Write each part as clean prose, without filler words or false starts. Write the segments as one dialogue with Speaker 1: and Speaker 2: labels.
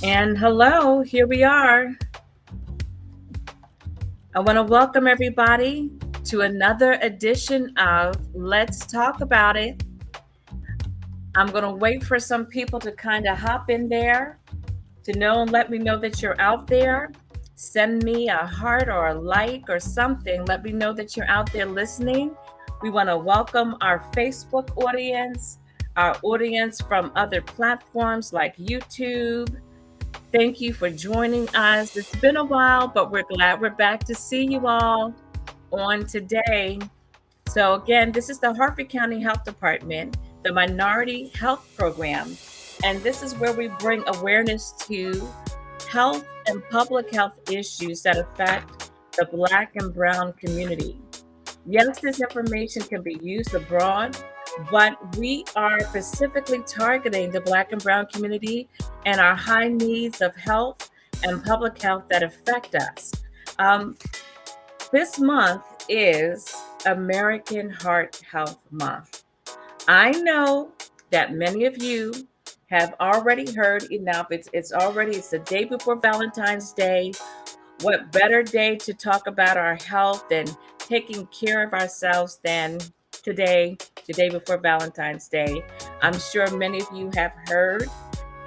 Speaker 1: And hello, here we are. I want to welcome everybody to another edition of Let's Talk About It. I'm going to wait for some people to kind of hop in there to know and let me know that you're out there. Send me a heart or a like or something. Let me know that you're out there listening. We want to welcome our Facebook audience, our audience from other platforms like YouTube. Thank you for joining us. It's been a while, but we're glad we're back to see you all on today. So, again, this is the Harford County Health Department, the Minority Health Program, and this is where we bring awareness to health and public health issues that affect the Black and Brown community. Yes, this information can be used abroad, but we are specifically targeting the Black and Brown community and our high needs of health and public health that affect us. Um, this month is American Heart Health Month. I know that many of you have already heard enough. It's the day before Valentine's Day. What better day to talk about our health and taking care of ourselves than today, the day before Valentine's Day? I'm sure many of you have heard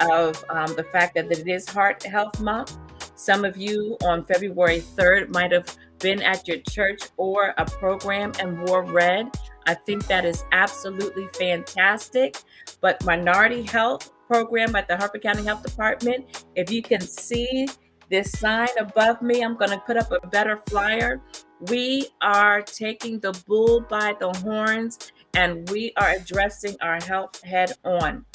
Speaker 1: of the fact that it is Heart Health Month. Some of you on February 3rd might have been at your church or a program and wore red. I think that is absolutely fantastic. But Minority Health Program at the Harford County Health Department, if you can see this sign above me, I'm going to put up a better flyer. We are taking the bull by the horns and we are addressing our health head on.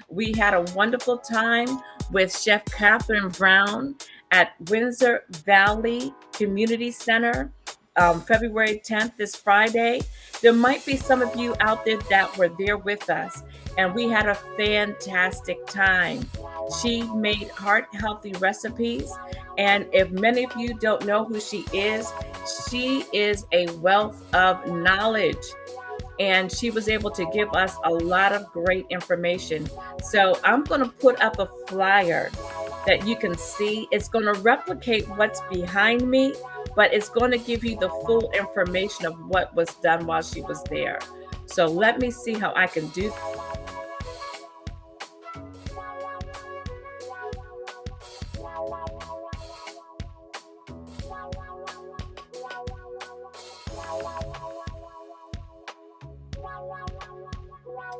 Speaker 1: We had a wonderful time with Chef Catherine Brown at Windsor Valley Community Center, February 10th, this Friday. There might be some of you out there that were there with us, and we had a fantastic time. She made heart healthy recipes, and if many of you don't know who she is a wealth of knowledge. And she was able to give us a lot of great information. So I'm going to put up a flyer that you can see. It's going to replicate what's behind me, but it's going to give you the full information of what was done while she was there. So let me see how I can do.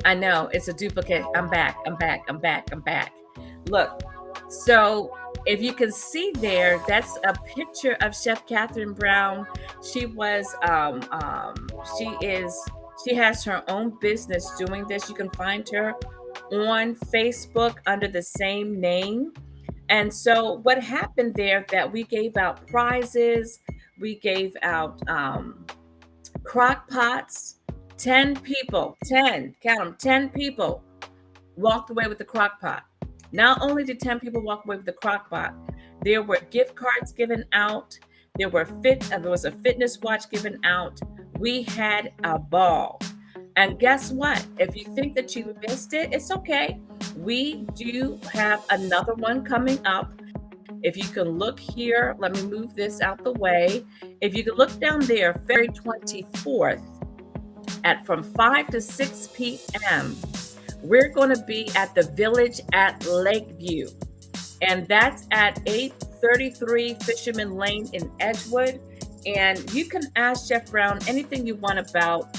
Speaker 1: I know it's a duplicate. I'm back. Look, so if you can see there, that's a picture of Chef Catherine Brown. She was, she has her own business doing this. You can find her on Facebook under the same name. And so what happened there that we gave out prizes, we gave out crock pots. 10 people, 10, count them, 10 people walked away with the crock pot. Not only did 10 people walk away with the crock pot, there were gift cards given out. There was a fitness watch given out. We had a ball. And guess what? If you think that you missed it, it's okay. We do have another one coming up. If you can look here, let me move this out the way. If you can look down there, February 24th, from 5 to 6 p.m., we're going to be at the Village at Lakeview. And that's at 833 Fisherman Lane in Edgewood. And you can ask Chef Brown anything you want about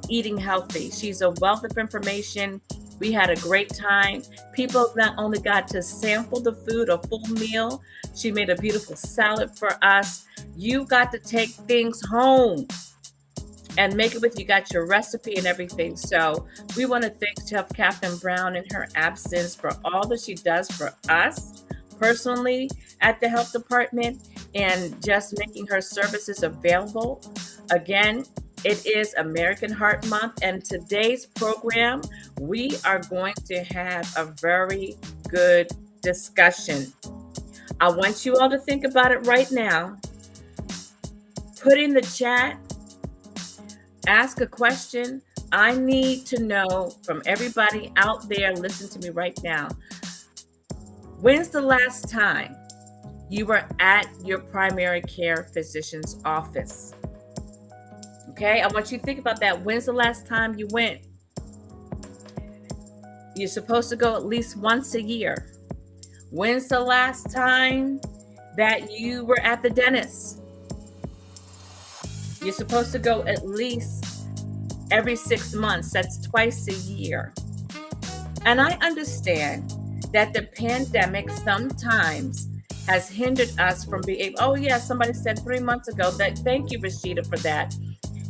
Speaker 1: eating healthy. She's a wealth of information. We had a great time. People not only got to sample the food, a full meal, she made a beautiful salad for us. You got to take things home and make it with you. Got your recipe and everything. So we want to thank Chef Catherine Brown in her absence for all that she does for us personally at the health department and just making her services available. Again, it is American Heart Month, and today's program, we are going to have a very good discussion. I want you all to think about it right now. Put in the chat, ask a question. I need to know from everybody out there, listen to me right now. When's the last time you were at your primary care physician's office? Okay, I want you to think about that. When's the last time you went? You're supposed to go at least once a year. When's the last time that you were at the dentist? You're supposed to go at least every 6 months. That's twice a year. And I understand that the pandemic sometimes has hindered us from being able, oh yeah, somebody said 3 months ago that, thank you, Rashida, for that.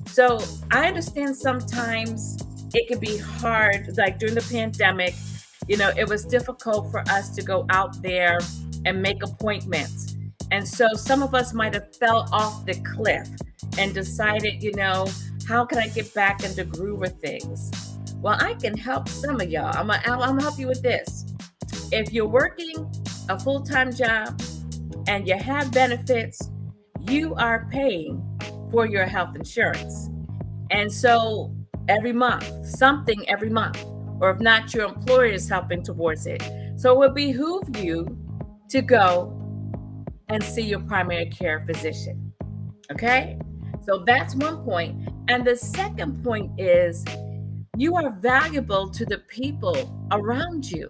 Speaker 1: So I understand sometimes it can be hard, like during the pandemic, it was difficult for us to go out there and make appointments. And so some of us might have fell off the cliff and decided, how can I get back into groove of things? Well, I can help some of y'all. I'm gonna help you with this. If you're working a full-time job and you have benefits, you are paying for your health insurance. And so every month, or if not, your employer is helping towards it. So it would behoove you to go and see your primary care physician. Okay? So that's one point. And the second point is you are valuable to the people around you.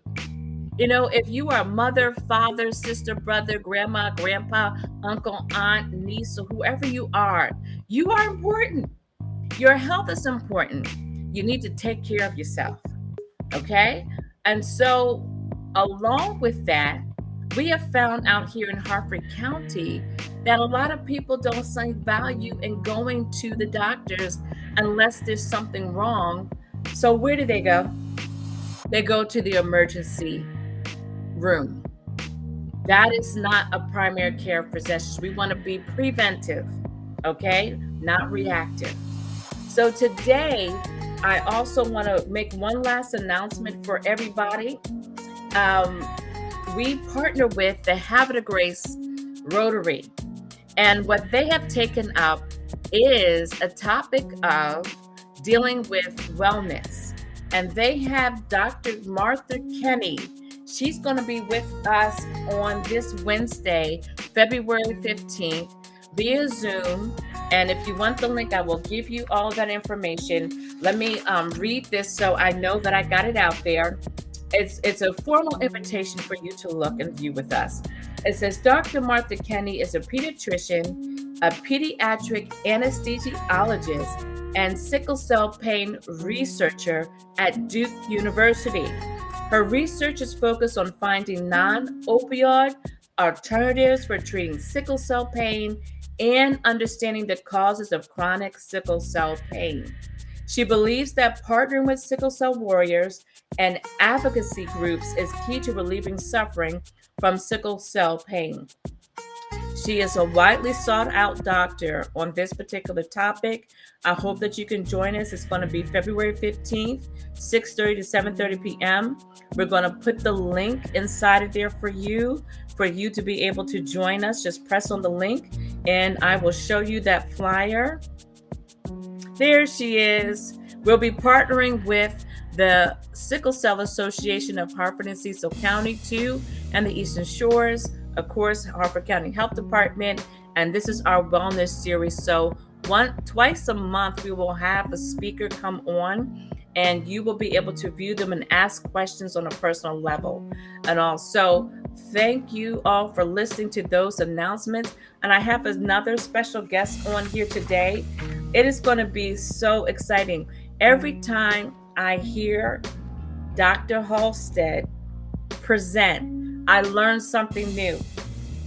Speaker 1: If you are mother, father, sister, brother, grandma, grandpa, uncle, aunt, niece, or whoever you are important. Your health is important. You need to take care of yourself. Okay? And so along with that, we have found out here in Harford County that a lot of people don't see value in going to the doctors unless there's something wrong. So where do they go? They go to the emergency room. That is not a primary care physician. We want to be preventive, okay? Not reactive. So today, I also want to make one last announcement for everybody. We partner with the Havre de Grace Rotary, and what they have taken up is a topic of dealing with wellness. And they have Dr. Martha Kenny. She's going to be with us on this Wednesday, February 15th, via Zoom. And if you want the link, I will give you all that information. Let me read this so I know that I got it out there. It's a formal invitation for you to look and view with us. It says, Dr. Martha Kenny is a pediatrician, a pediatric anesthesiologist, and sickle cell pain researcher at Duke University. Her research is focused on finding non-opioid alternatives for treating sickle cell pain and understanding the causes of chronic sickle cell pain. She believes that partnering with sickle cell warriors and advocacy groups is key to relieving suffering from sickle cell pain. She is a widely sought out doctor on this particular topic. I hope that you can join us. It's going to be February 15th, 6:30 to 7:30 p.m. We're going to put the link inside of there for you to be able to join us. Just press on the link and I will show you that flyer. There she is. We'll be partnering with the Sickle Cell Association of Harford and Cecil County too, and the Eastern Shores, of course, Harford County Health Department, and this is our wellness series. So twice a month, we will have a speaker come on, and you will be able to view them and ask questions on a personal level. And also, thank you all for listening to those announcements. And I have another special guest on here today. It is going to be so exciting. Every time I hear Dr. Halstead present, I learn something new.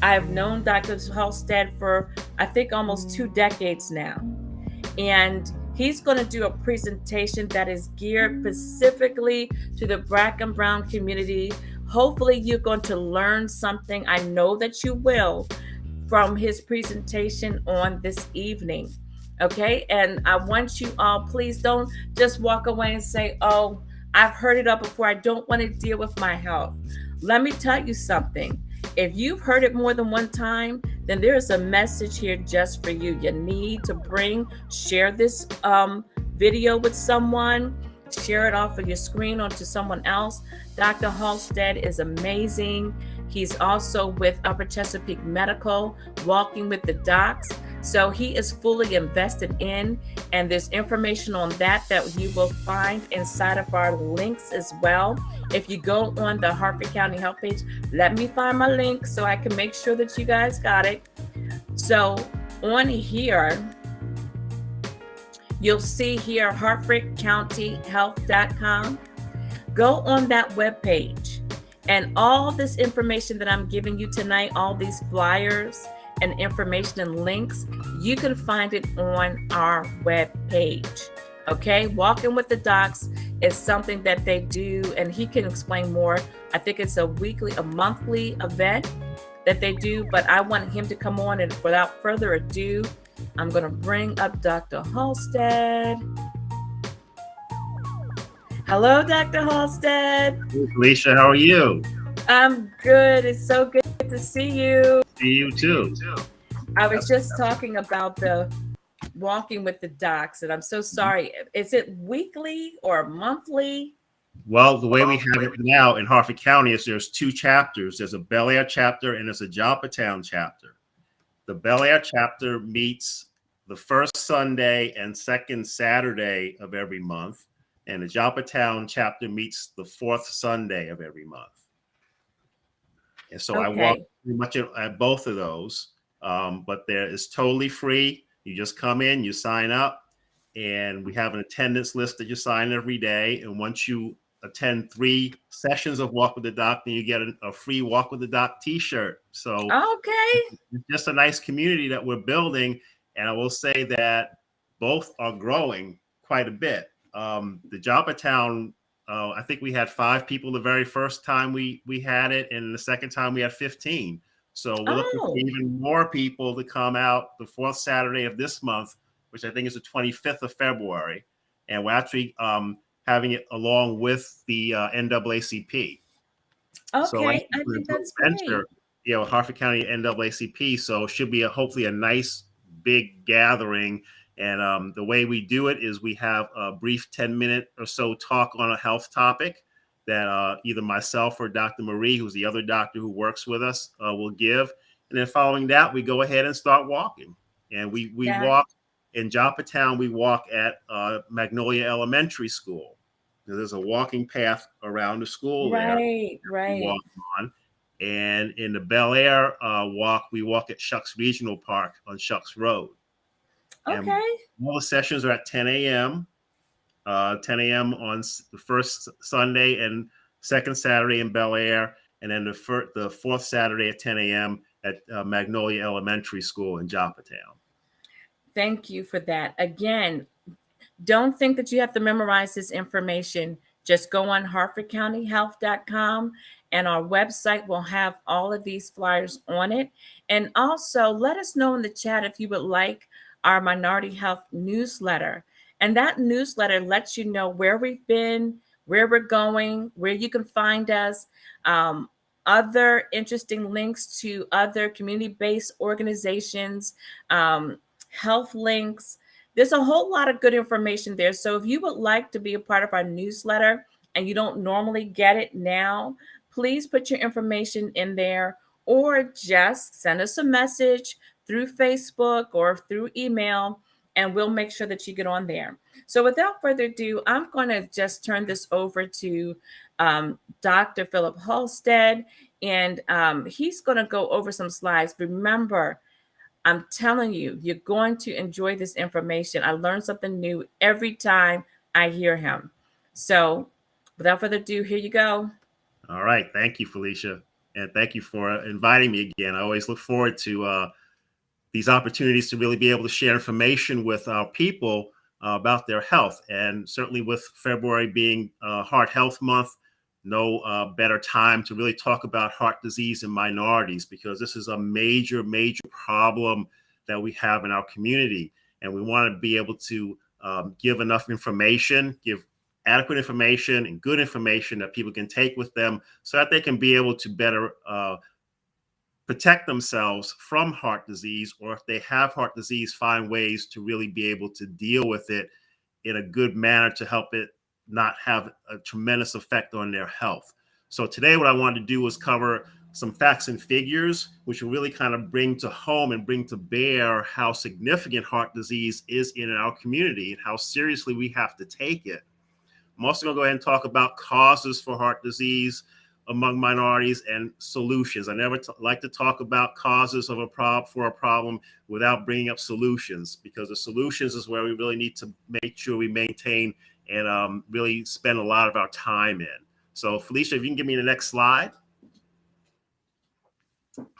Speaker 1: I've known Dr. Halstead for, I think, almost 2 decades now. And he's going to do a presentation that is geared specifically to the Black and Brown community. Hopefully, you're going to learn something. I know that you will from his presentation on this evening. Okay, and I want you all, please don't just walk away and say, oh, I've heard it all before. I don't want to deal with my health. Let me tell you something. If you've heard it more than one time, then there is a message here just for you. You need to share this video with someone, share it off of your screen onto someone else. Dr. Halstead is amazing. He's also with Upper Chesapeake Medical, Walking with the Docs. So he is fully invested in, and there's information on that you will find inside of our links as well. If you go on the Harford County Health page, let me find my link so I can make sure that you guys got it. So on here, you'll see here harfordcountyhealth.com. Go on that webpage, and all this information that I'm giving you tonight, all these flyers and information and links, you can find it on our webpage. Okay, Walking with the Docs is something that they do, and he can explain more. I think it's a monthly event that they do, but I want him to come on, and without further ado, I'm going to bring up Dr. Halstead. Hello, Dr. Halstead.
Speaker 2: Hey, Felicia, how are you?
Speaker 1: I'm good. It's so good to see you.
Speaker 2: See you too.
Speaker 1: I was just talking about the Walking with the Docs, and I'm so sorry. Is it weekly or monthly?
Speaker 2: Well, the way we have it now in Harford County is there's two chapters. There's a Bel Air chapter and there's a Joppatown chapter. The Bel Air chapter meets the first Sunday and second Saturday of every month, and the Joppatown chapter meets the fourth Sunday of every month. And so I walk pretty much at both of those, but there is totally free. You just come in, you sign up, and we have an attendance list that you sign every day. And once you attend 3 sessions of Walk with the Doc, then you get a free Walk with the Doc t-shirt. So it's just a nice community that we're building. And I will say that both are growing quite a bit. The Joppatown, I think we had 5 people the very first time we had it, and the second time we had 15. So we're looking for even more people to come out the 4th Saturday of this month, which I think is the 25th of February. And we're actually having it along with the NAACP. So
Speaker 1: I think that's great.
Speaker 2: Harford County NAACP. So it should be hopefully a nice big gathering. And the way we do it is we have a brief 10-minute or so talk on a health topic that either myself or Dr. Marie, who's the other doctor who works with us, will give. And then following that, we go ahead and start walking. And we walk in Joppatown. We walk at Magnolia Elementary School. There's a walking path around the school there.
Speaker 1: Right.
Speaker 2: Walk on. And in the Bel Air walk, we walk at Shucks Regional Park on Shucks Road. And all the sessions are at 10 a.m. 10 a.m. on the first Sunday and second Saturday in Bel Air, and then the fourth Saturday at 10 a.m. at Magnolia Elementary School in Joppatown.
Speaker 1: Thank you for that. Again, don't think that you have to memorize this information. Just go on harfordcountyhealth.com, and our website will have all of these flyers on it. And also, let us know in the chat if you would like our Minority Health newsletter. And that newsletter lets you know where we've been, where we're going, where you can find us, other interesting links to other community-based organizations, health links. There's a whole lot of good information there. So if you would like to be a part of our newsletter and you don't normally get it now, please put your information in there, or just send us a message through Facebook or through email, and we'll make sure that you get on there. So without further ado, I'm going to just turn this over to Dr. Philip Halstead, and he's going to go over some slides. Remember, I'm telling you, you're going to enjoy this information. I learn something new every time I hear him. So without further ado, here you go.
Speaker 2: All right. Thank you, Felicia. And thank you for inviting me again. I always look forward to these opportunities to really be able to share information with our people about their health. And certainly with February being Heart Health Month, no better time to really talk about heart disease in minorities, because this is a major, major problem that we have in our community. And we want to be able to give enough information, give adequate information and good information that people can take with them so that they can be able to better protect themselves from heart disease, or if they have heart disease, find ways to really be able to deal with it in a good manner to help it not have a tremendous effect on their health. So today what I wanted to do was cover some facts and figures, which will really kind of bring to home and bring to bear how significant heart disease is in our community and how seriously we have to take it. I'm also going to go ahead and talk about causes for heart disease among minorities and solutions. I never like to talk about causes of a problem without bringing up solutions, because the solutions is where we really need to make sure we maintain and really spend a lot of our time in. So Felicia, if you can give me the next slide.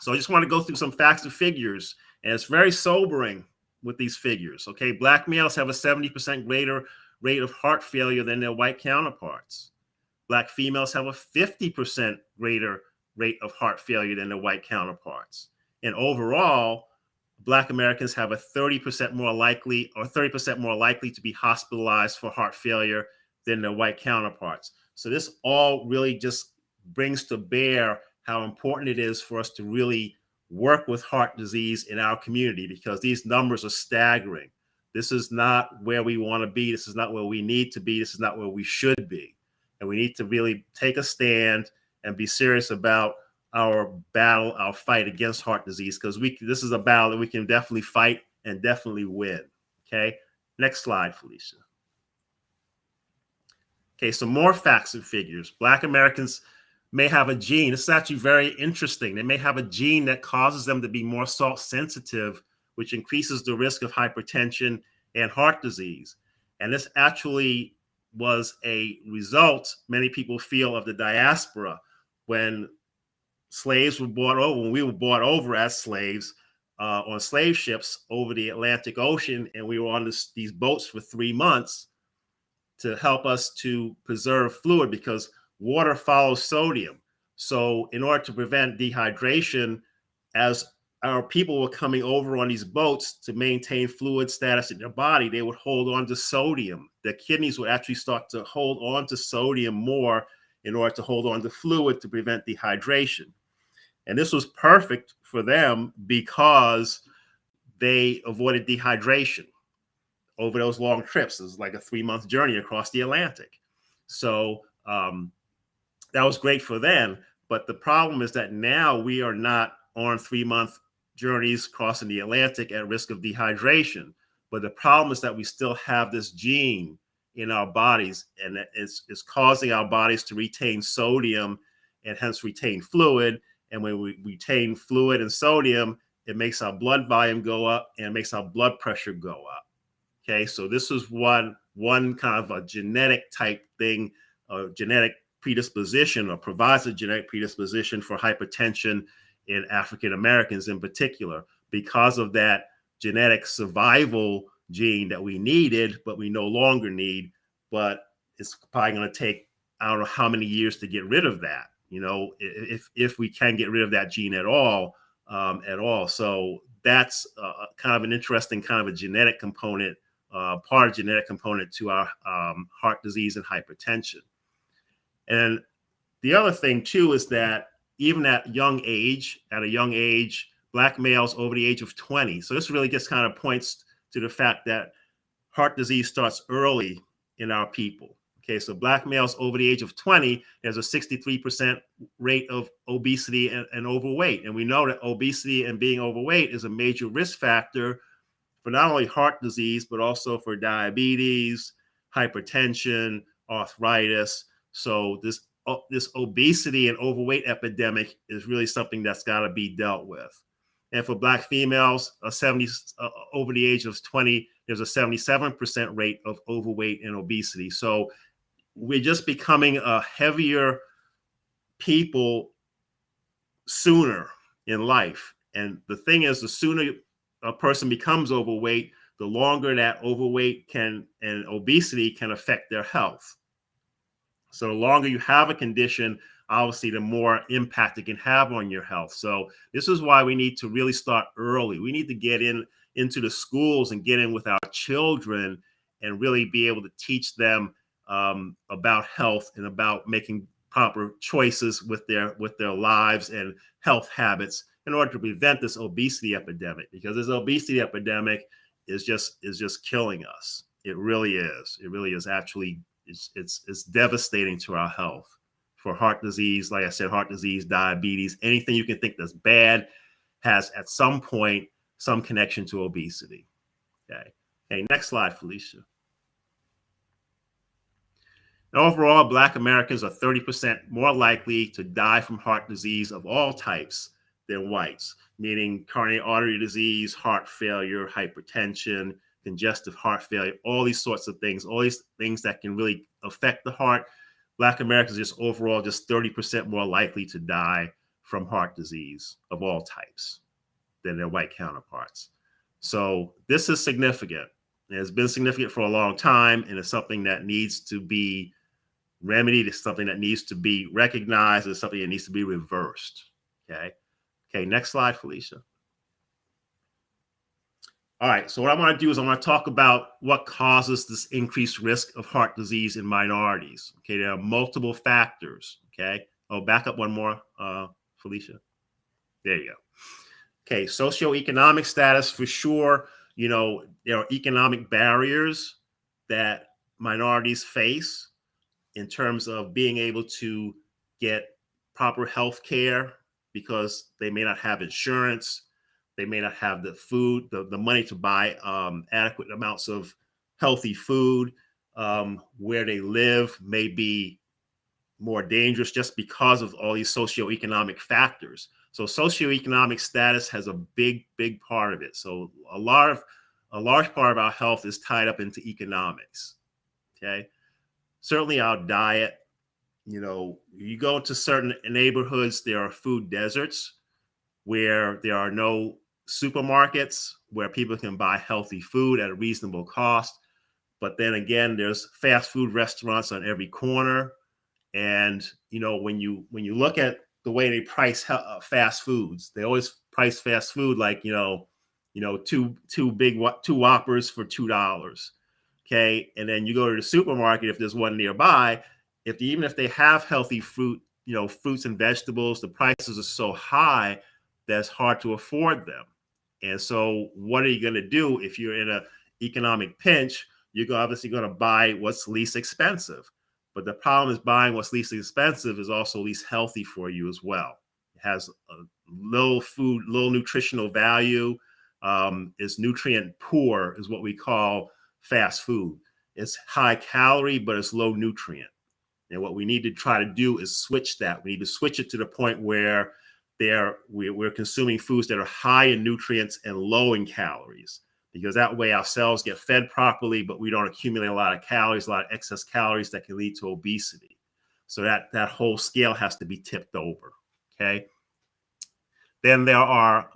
Speaker 2: So I just want to go through some facts and figures, and it's very sobering with these figures. Okay, Black males have a 70% greater rate of heart failure than their white counterparts. Black females have a 50% greater rate of heart failure than their white counterparts. And overall, Black Americans have a 30% more likely to be hospitalized for heart failure than their white counterparts. So this all really just brings to bear how important it is for us to really work with heart disease in our community, because these numbers are staggering. This is not where we want to be. This is not where we need to be. This is not where we should be. And we need to really take a stand and be serious about our battle, our fight against heart disease, because this is a battle that we can definitely fight and definitely win. Okay, next slide, Felicia. Okay, so more facts and figures. Black Americans may have a gene. This is actually very interesting. They may have a gene that causes them to be more salt sensitive, which increases the risk of hypertension and heart disease. And this actually was a result, many people feel, of the diaspora. When slaves were brought over, when we were brought over as slaves on slave ships over the Atlantic Ocean, and we were on these boats for 3 months to help us to preserve fluid, because water follows sodium. So in order to prevent dehydration, as our people were coming over on these boats to maintain fluid status in their body, they would hold on to sodium. Their kidneys would actually start to hold on to sodium more in order to hold on to fluid to prevent dehydration. And this was perfect for them because they avoided dehydration over those long trips. It was like a 3-month journey across the Atlantic. So that was great for them. But the problem is that now we are not on 3-month journeys crossing the Atlantic at risk of dehydration. But the problem is that we still have this gene in our bodies, and it's causing our bodies to retain sodium and hence retain fluid. And when we retain fluid and sodium, it makes our blood volume go up and it makes our blood pressure go up. Okay, so this is one kind of a genetic type thing, a genetic predisposition, or provides a genetic predisposition for hypertension in African Americans in particular, because of that genetic survival gene that we needed, but we no longer need. But it's probably going to take, I don't know how many years to get rid of that, you know, if we can get rid of that gene at all. So that's kind of an interesting kind of a genetic component, part of genetic component to our heart disease and hypertension. And the other thing too is that even at a young age, Black males over the age of 20. So this really just kind of points to the fact that heart disease starts early in our people. Okay, so Black males over the age of 20, there's a 63% rate of obesity and overweight. And we know that obesity and being overweight is a major risk factor for not only heart disease, but also for diabetes, hypertension, arthritis. So this obesity and overweight epidemic is really something that's got to be dealt with. And for Black females, over the age of 20, there's a 77% rate of overweight and obesity. So we're just becoming a heavier people sooner in life. And the thing is, the sooner a person becomes overweight, the longer that overweight and obesity can affect their health. So the longer you have a condition, obviously, the more impact it can have on your health. So this is why we need to really start early. We need to get into the schools and get in with our children and really be able to teach them about health and about making proper choices with their lives and health habits in order to prevent this obesity epidemic, because this obesity epidemic is just killing us. It really is. It really is actually, it's devastating to our health. for heart disease. Like I said, heart disease, diabetes, anything you can think that's bad has at some point some connection to obesity. Okay. Okay, next slide, Felicia. And overall, Black Americans are 30% more likely to die from heart disease of all types than whites, meaning coronary artery disease, heart failure, hypertension, congestive heart failure, all these sorts of things, all these things that can really affect the heart. Black Americans are just overall just 30% more likely to die from heart disease of all types than their white counterparts. So this is significant. It has been significant for a long time, and it's something that needs to be remedied. It's something that needs to be recognized. It's something that needs to be reversed. Okay. Okay. Next slide, Felicia. All right. So what I want to do is I want to talk about what causes this increased risk of heart disease in minorities. Okay. There are multiple factors. Okay. Oh, back up one more, Felicia. There you go. Okay. Socioeconomic status for sure. You know, there are economic barriers that minorities face in terms of being able to get proper health care because they may not have insurance, they may not have the food, the money to buy adequate amounts of healthy food. Where they live may be more dangerous just because of all these socioeconomic factors. So socioeconomic status has a big part of it. So a large part of our health is tied up into economics. Okay. Certainly our diet, you know, you go to certain neighborhoods, there are food deserts where there are no supermarkets where people can buy healthy food at a reasonable cost. But then again, there's fast food restaurants on every corner. And, you know, when you look at the way they price fast foods, they always price fast food like, two Whoppers for $2. Okay. And then you go to the supermarket, if there's one nearby, even if they have healthy fruit, fruits and vegetables, the prices are so high that it's hard to afford them. And so what are you going to do if you're in an economic pinch? You're obviously going to buy what's least expensive. But the problem is buying what's least expensive is also least healthy for you as well. It has a low nutritional value. It's nutrient poor is what we call fast food. It's high calorie, but it's low nutrient. And what we need to try to do is switch that. We need to switch it to the point where we're consuming foods that are high in nutrients and low in calories, because that way our cells get fed properly, but we don't accumulate a lot of calories, a lot of excess calories that can lead to obesity. So that whole scale has to be tipped over. Okay. Then there are,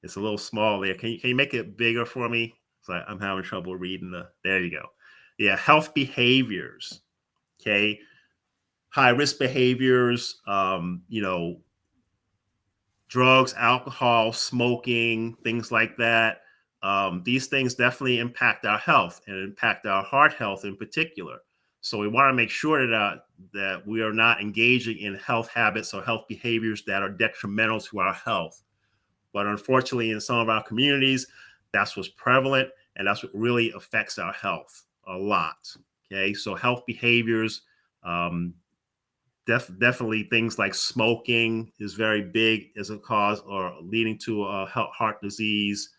Speaker 2: it's a little small there. Can you make it bigger for me? So I'm having trouble reading there you go. Yeah. Health behaviors. Okay. High risk behaviors, drugs, alcohol, smoking, things like that. These things definitely impact our health and impact our heart health in particular. So we want to make sure that we are not engaging in health habits or health behaviors that are detrimental to our health. But unfortunately, in some of our communities, that's what's prevalent, and that's what really affects our health a lot. Okay, so health behaviors, definitely things like smoking is very big as a cause or leading to heart disease.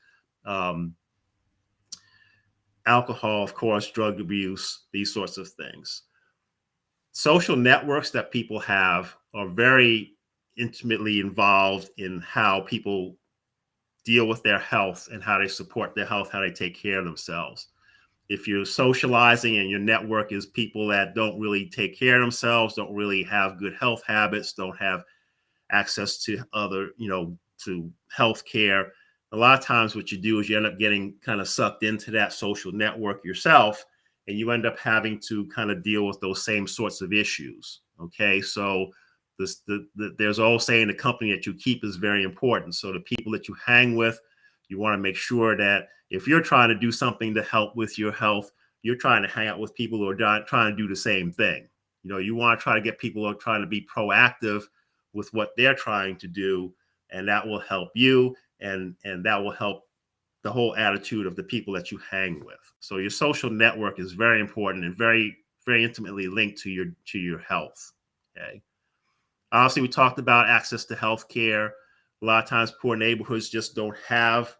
Speaker 2: Alcohol, of course, drug abuse, these sorts of things. Social networks that people have are very intimately involved in how people deal with their health and how they support their health, how they take care of themselves. If you're socializing and your network is people that don't really take care of themselves, don't really have good health habits, don't have access to other, to health care, a lot of times what you do is you end up getting kind of sucked into that social network yourself, and you end up having to kind of deal with those same sorts of issues. Okay, so there's all saying the company that you keep is very important. So the people that you hang with, you want to make sure that if you're trying to do something to help with your health, you're trying to hang out with people who are trying to do the same thing. You want to try to get people who are trying to be proactive with what they're trying to do, and that will help you, and that will help the whole attitude of the people that you hang with. So your social network is very important and very very intimately linked to your health. Okay. Obviously, we talked about access to health care. A lot of times, poor neighborhoods just don't have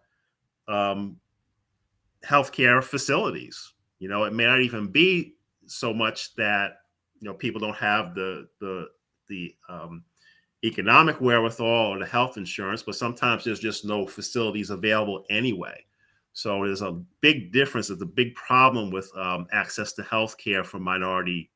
Speaker 2: healthcare facilities. It may not even be so much that people don't have the economic wherewithal or the health insurance, but sometimes there's just no facilities available anyway. So there's a big difference. There's a big problem with access to healthcare for minority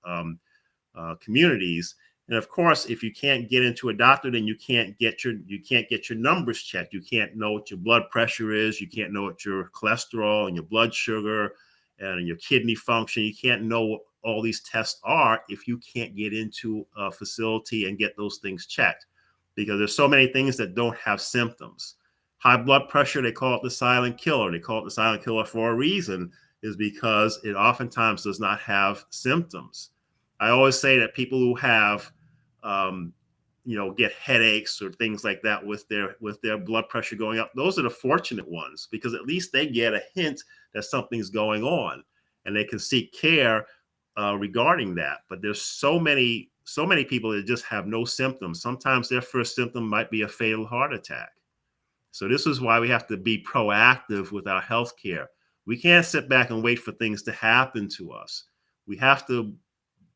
Speaker 2: communities. And of course, if you can't get into a doctor, then you can't get your numbers checked. You can't know what your blood pressure is. You can't know what your cholesterol and your blood sugar and your kidney function. You can't know what all these tests are if you can't get into a facility and get those things checked, because there's so many things that don't have symptoms. High blood pressure, they call it the silent killer. They call it the silent killer for a reason, is because it oftentimes does not have symptoms. I always say that people who have get headaches or things like that with their blood pressure going up, those are the fortunate ones, because at least they get a hint that something's going on and they can seek care regarding that. But there's so many people that just have no symptoms. Sometimes their first symptom might be a fatal heart attack. So this is why we have to be proactive with our health care. We can't sit back and wait for things to happen to us. We have to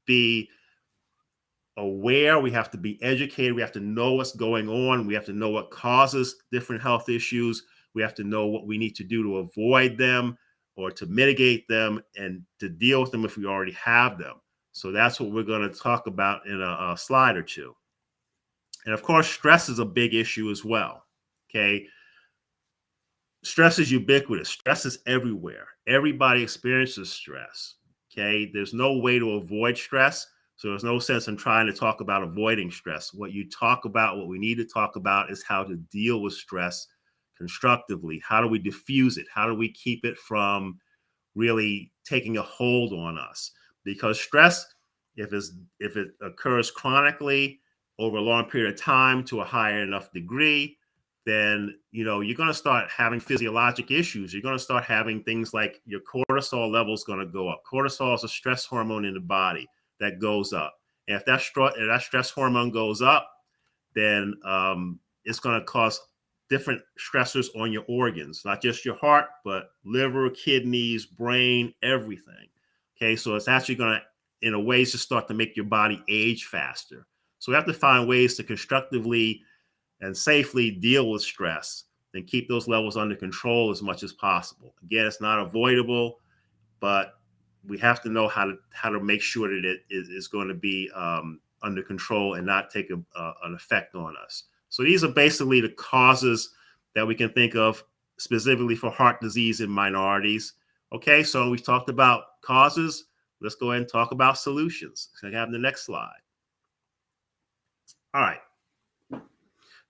Speaker 2: be aware. We have to be educated. We have to know what's going on. We have to know what causes different health issues. We have to know what we need to do to avoid them or to mitigate them and to deal with them if we already have them. So that's what we're going to talk about in a slide or two. And of course, stress is a big issue as well. Okay. Stress is ubiquitous. Stress is everywhere. Everybody experiences stress. Okay. There's no way to avoid stress. So there's no sense in trying to talk about avoiding stress. What we need to talk about is how to deal with stress constructively. How do we diffuse it? How do we keep it from really taking a hold on us? Because stress, if it occurs chronically over a long period of time to a higher enough degree, then you're going to start having physiologic issues. You're going to start having things like your cortisol levels going to go up. Cortisol is a stress hormone in the body that goes up. And if that stress hormone goes up, then it's going to cause different stressors on your organs, not just your heart, but liver, kidneys, brain, everything. Okay, so it's actually going to, in a way, just start to make your body age faster. So we have to find ways to constructively and safely deal with stress and keep those levels under control as much as possible. Again, it's not avoidable, but we have to know how to make sure that it is going to be under control and not take an effect on us. So these are basically the causes that we can think of specifically for heart disease in minorities. Okay, so we've talked about causes. Let's go ahead and talk about solutions. So I have the next slide. All right.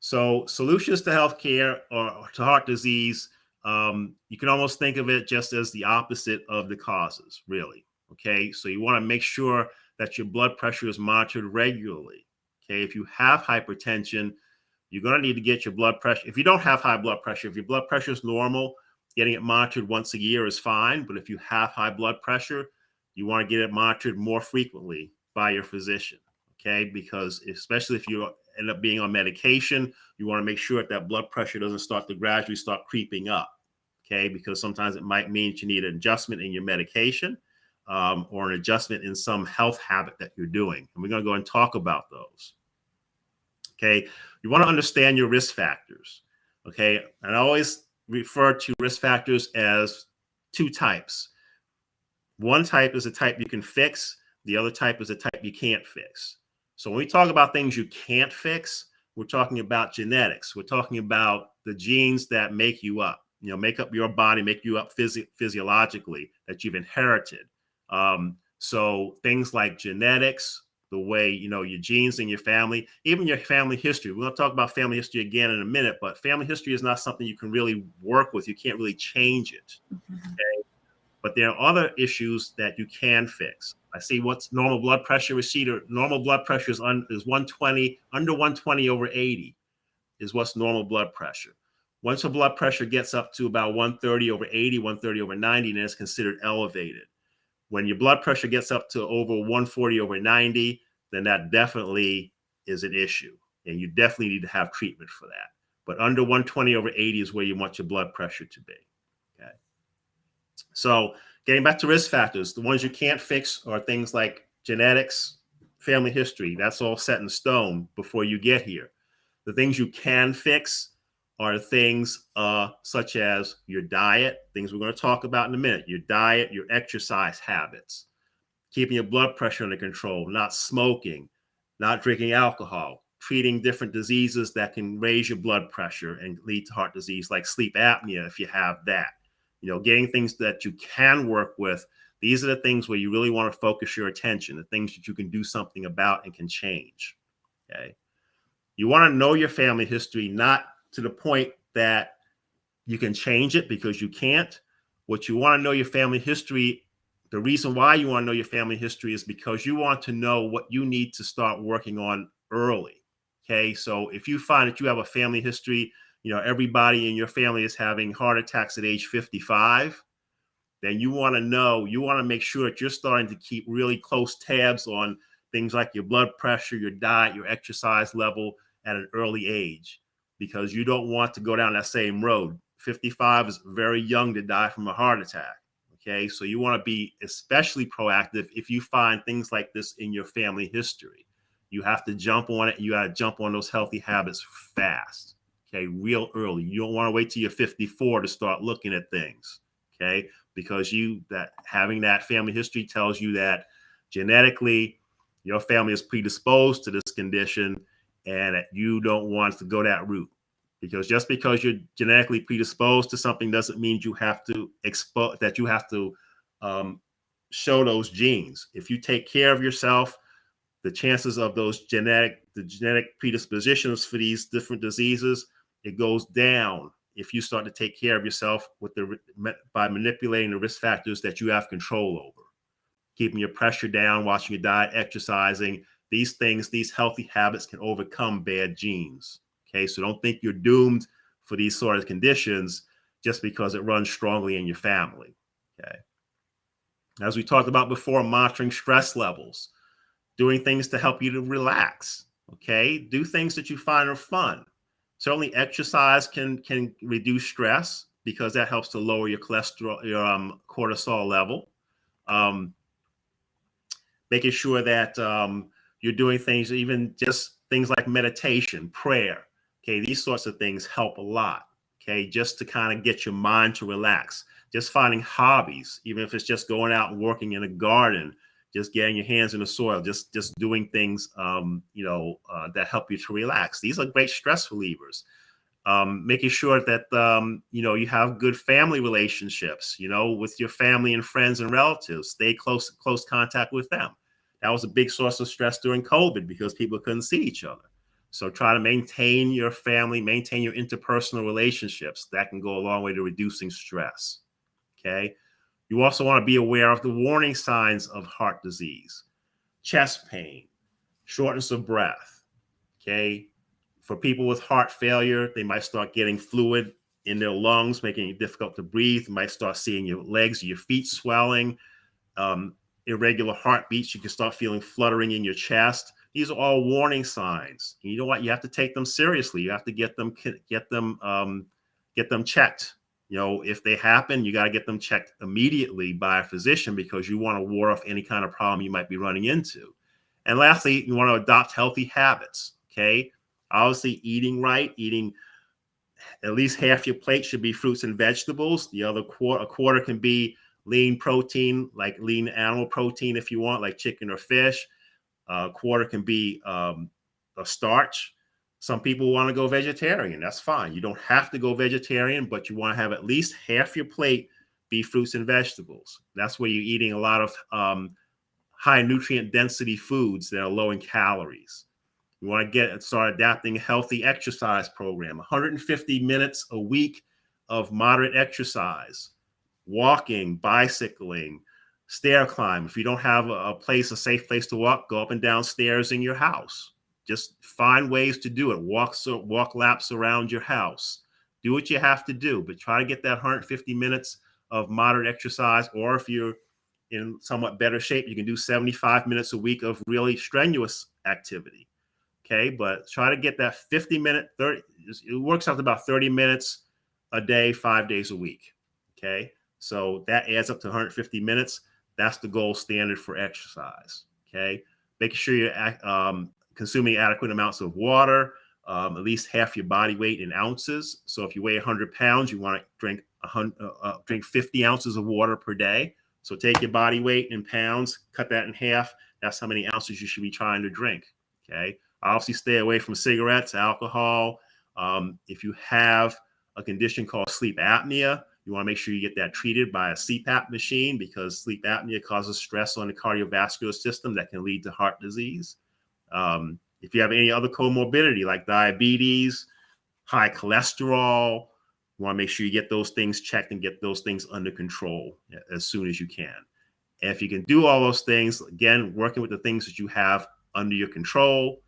Speaker 2: So solutions to healthcare or to heart disease, you can almost think of it just as the opposite of the causes, really. Okay, so you want to make sure that your blood pressure is monitored regularly. Okay, if you have hypertension, you're going to need to get your blood pressure. If you don't have high blood pressure, if your blood pressure is normal, getting it monitored once a year is fine. But if you have high blood pressure, you want to get it monitored more frequently by your physician. Okay, because especially if you end up being on medication, you want to make sure that blood pressure doesn't start to gradually start creeping up. Okay, because sometimes it might mean you need an adjustment in your medication or an adjustment in some health habit that you're doing. And we're going to go and talk about those. Okay, you want to understand your risk factors. Okay, and I always refer to risk factors as two types. One type is a type you can fix. The other type is a type you can't fix. So when we talk about things you can't fix, we're talking about genetics. We're talking about the genes that make you up, make up your body, make you up physiologically, that you've inherited. So things like genetics, the way, your genes in your family, even your family history. We're going to talk about family history again in a minute, but family history is not something you can really work with. You can't really change it. Okay? But there are other issues that you can fix. I see what's normal blood pressure is normal blood pressure is 120, under 120 over 80 is what's normal blood pressure. Once your blood pressure gets up to about 130 over 80, 130 over 90, then it's considered elevated. When your blood pressure gets up to over 140 over 90, then that definitely is an issue. And you definitely need to have treatment for that. But under 120 over 80 is where you want your blood pressure to be. Okay. So getting back to risk factors, the ones you can't fix are things like genetics, family history. That's all set in stone before you get here. The things you can fix are things such as your diet, things we're going to talk about in a minute, your diet, your exercise habits, keeping your blood pressure under control, not smoking, not drinking alcohol, treating different diseases that can raise your blood pressure and lead to heart disease, like sleep apnea, if you have that. Getting things that you can work with. These are the things where you really want to focus your attention, the things that you can do something about and can change. Okay. You want to know your family history, not to the point that you can change it, because you can't. What you want to know your family history, the reason why you want to know your family history is because you want to know what you need to start working on early. Okay. So if you find that you have a family history, everybody in your family is having heart attacks at age 55, then you want to make sure that you're starting to keep really close tabs on things like your blood pressure, your diet, your exercise level at an early age, because you don't want to go down that same road. 55 is very young to die from a heart attack. Okay. So you want to be especially proactive if you find things like this in your family history. You have to jump on it. You got to jump on those healthy habits fast. Okay. Real early. You don't want to wait till you're 54 to start looking at things. Okay. Because having that family history tells you that genetically your family is predisposed to this condition, and that you don't want to go that route. Because just because you're genetically predisposed to something doesn't mean you have to show those genes. If you take care of yourself, the chances of the genetic predispositions for these different diseases, it goes down if you start to take care of yourself by manipulating the risk factors that you have control over. Keeping your pressure down, watching your diet, exercising, these healthy habits can overcome bad genes. Okay, so don't think you're doomed for these sort of conditions just because it runs strongly in your family. Okay. As we talked about before, monitoring stress levels, doing things to help you to relax. Okay, do things that you find are fun. Certainly, exercise can reduce stress because that helps to lower your cholesterol, your cortisol level. Making sure that you're doing things, even just things like meditation, prayer. Okay, these sorts of things help a lot. Okay, just to kind of get your mind to relax. Just finding hobbies, even if it's just going out and working in a garden, just getting your hands in the soil, just doing things, that help you to relax. These are great stress relievers. Making sure that, you have good family relationships, with your family and friends and relatives. Stay close contact with them. That was a big source of stress during COVID because people couldn't see each other. So try to maintain your family, maintain your interpersonal relationships. That can go a long way to reducing stress. Okay. You also want to be aware of the warning signs of heart disease: chest pain, shortness of breath. Okay. For people with heart failure, they might start getting fluid in their lungs, making it difficult to breathe. You might start seeing your legs or your feet swelling. Irregular heartbeats. You can start feeling fluttering in your chest. These are all warning signs. And you know what? You have to take them seriously. You have to get them checked. If they happen, you got to get them checked immediately by a physician, because you want to ward off any kind of problem you might be running into. And lastly, you want to adopt healthy habits. Okay. Obviously, eating right, eating at least half your plate should be fruits and vegetables. The other quarter can be lean protein, like lean animal protein if you want, like chicken or fish. A quarter can be a starch. Some people want to go vegetarian. That's fine. You don't have to go vegetarian, but you want to have at least half your plate be fruits and vegetables. That's where you're eating a lot of high nutrient density foods that are low in calories. You want to start adapting a healthy exercise program, 150 minutes a week of moderate exercise, walking, bicycling, stair climb. If you don't have a safe place to walk, go up and down stairs in your house. Just find ways to do it. Walk laps around your house. Do what you have to do, but try to get that 150 minutes of moderate exercise. Or if in somewhat better shape, you can do 75 minutes a week of really strenuous activity. Okay, but try to get that 50-minute, 30, it works out to about 30 minutes a day, 5 days a week. Okay, so that adds up to 150 minutes. That's the gold standard for exercise. Okay, making sure you're consuming adequate amounts of water, at least half your body weight in ounces. So if you weigh 100 pounds, you want to drink 50 ounces of water per day. So take your body weight in pounds, cut that in half. That's how many ounces you should be trying to drink. Okay. Obviously, stay away from cigarettes, alcohol. If you have a condition called sleep apnea, you want to make sure you get that treated by a CPAP machine, because sleep apnea causes stress on the cardiovascular system that can lead to heart disease. If you have any other comorbidity like diabetes, high cholesterol, you want to make sure you get those things checked and get those things under control as soon as you can. And if you can do all those things, again, working with the things that you have under your control,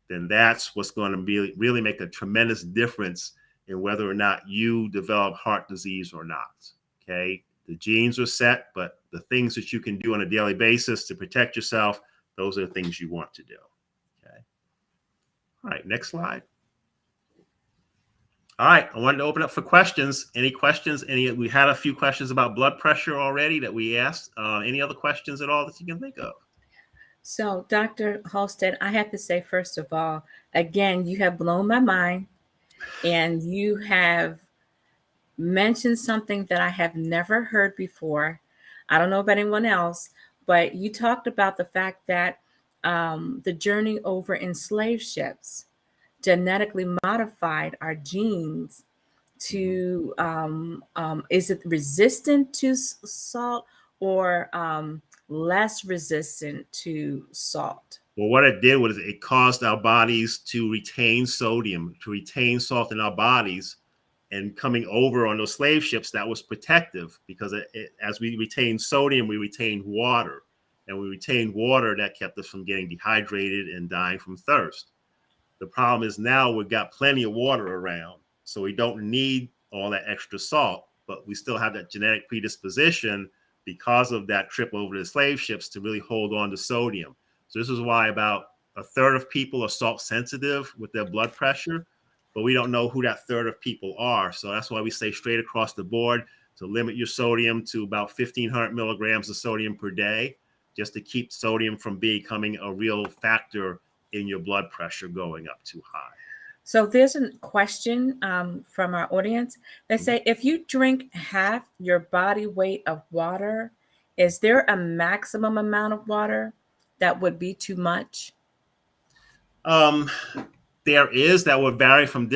Speaker 2: then that's what's going to really make a tremendous difference in whether or not you develop heart disease or not. Okay. The genes are set, but the things that you can do on a daily basis to protect yourself, those are the things you want to do. Okay. All right. Next slide. All right. I wanted to open up for questions. Any questions? We had a few questions about blood pressure already that we asked. Any other questions at all that you can think of?
Speaker 1: So, Dr. Halstead, I have to say, first of all, again, you have blown my mind, and you have mentioned something that I have never heard before. I don't know about anyone else, but you talked about the fact that the journey over in slave ships genetically modified our genes to, is it resistant to salt, or less resistant to salt?
Speaker 2: Well, what it did was it caused our bodies to retain sodium, to retain salt in our bodies. And coming over on those slave ships, that was protective, because as we retained sodium, we retained water. And we retained water, that kept us from getting dehydrated and dying from thirst. The problem is now we've got plenty of water around, so we don't need all that extra salt, but we still have that genetic predisposition because of that trip over the slave ships to really hold on to sodium. So this is why about a third of people are salt sensitive with their blood pressure, but we don't know who that third of people are. So that's why we say straight across the board to limit your sodium to about 1,500 milligrams of sodium per day, just to keep sodium from becoming a real factor in your blood pressure going up too high.
Speaker 1: So there's a question from our audience. They say, if you drink half your body weight of water, is there a maximum amount of water that would be too much?
Speaker 2: That would vary from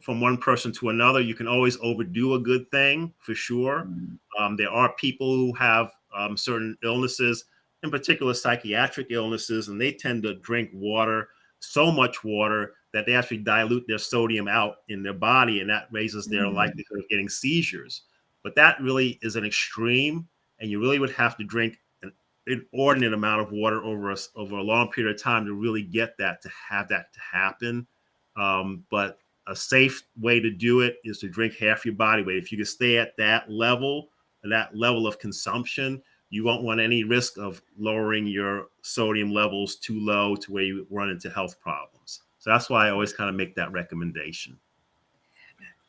Speaker 2: one person to another. You can always overdo a good thing for sure. There are people who have certain illnesses, in particular psychiatric illnesses, and they tend to drink water, so much water that they actually dilute their sodium out in their body, and that raises their likelihood of getting seizures. But that really is an extreme, and you really would have to drink an inordinate amount of water over a long period of time to really get that, to have that to happen. But a safe way to do it is to drink half your body weight. If you can stay at that level of consumption, you won't want any risk of lowering your sodium levels too low to where you run into health problems. So that's why I always kind of make that recommendation.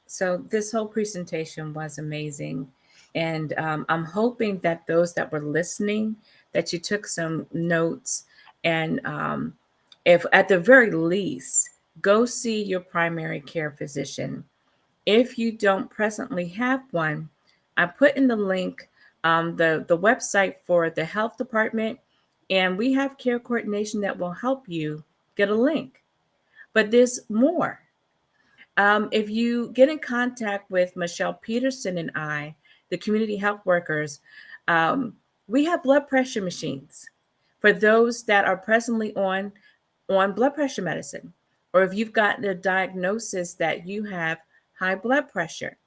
Speaker 1: So this whole presentation was amazing. And I'm hoping that those that were listening, that you took some notes, and if at the very least, go see your primary care physician. If you don't presently have one, I put in the link the website for the health department, and we have care coordination that will help you get a link. But there's more. If you get in contact with Michelle Peterson and I, the community health workers, we have blood pressure machines for those that are presently on blood pressure medicine, or if you've gotten a diagnosis that you have high blood pressure.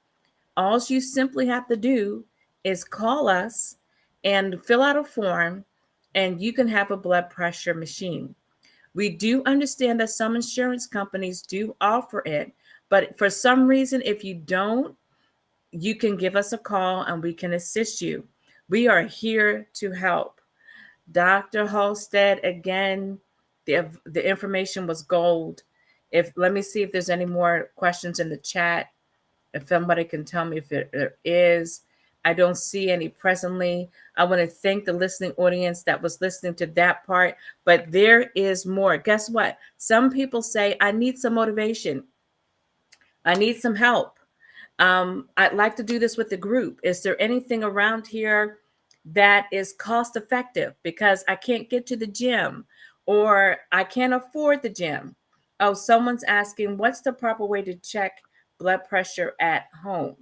Speaker 1: All you simply have to do is call us and fill out a form, and you can have a blood pressure machine. We do understand that some insurance companies do offer it, but for some reason, if you don't, you can give us a call and we can assist you. We are here to help. Dr. Holstead, again, the information was gold. If let me see if there's any more questions in the chat. If somebody can tell me if there is. I don't see any presently. I want to thank the listening audience that was listening to that part, but there is more. Guess what? Some people say, I need some motivation. I need some help. I'd like to do this with the group. Is there anything around here that is cost effective because I can't get to the gym or I can't afford the gym? Oh, someone's asking, what's the proper way to check blood pressure at home?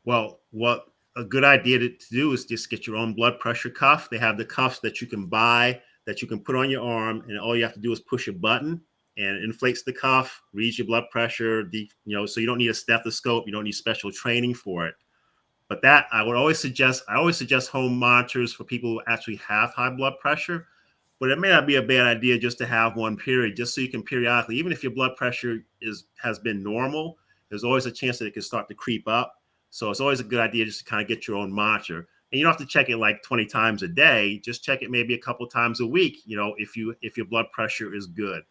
Speaker 2: Well, what a good idea to do is just get your own blood pressure cuff. They have the cuffs that you can buy that you can put on your arm, and all you have to do is push a button and it inflates the cuff, reads your blood pressure. So you don't need a stethoscope, you don't need special training for it. But that I always suggest home monitors for people who actually have high blood pressure. But it may not be a bad idea just to have one period, just so you can periodically, even if your blood pressure has been normal, there's always a chance that it can start to creep up. So it's always a good idea just to kind of get your own monitor. And you don't have to check it like 20 times a day. Just check it maybe a couple times a week, if your blood pressure is good.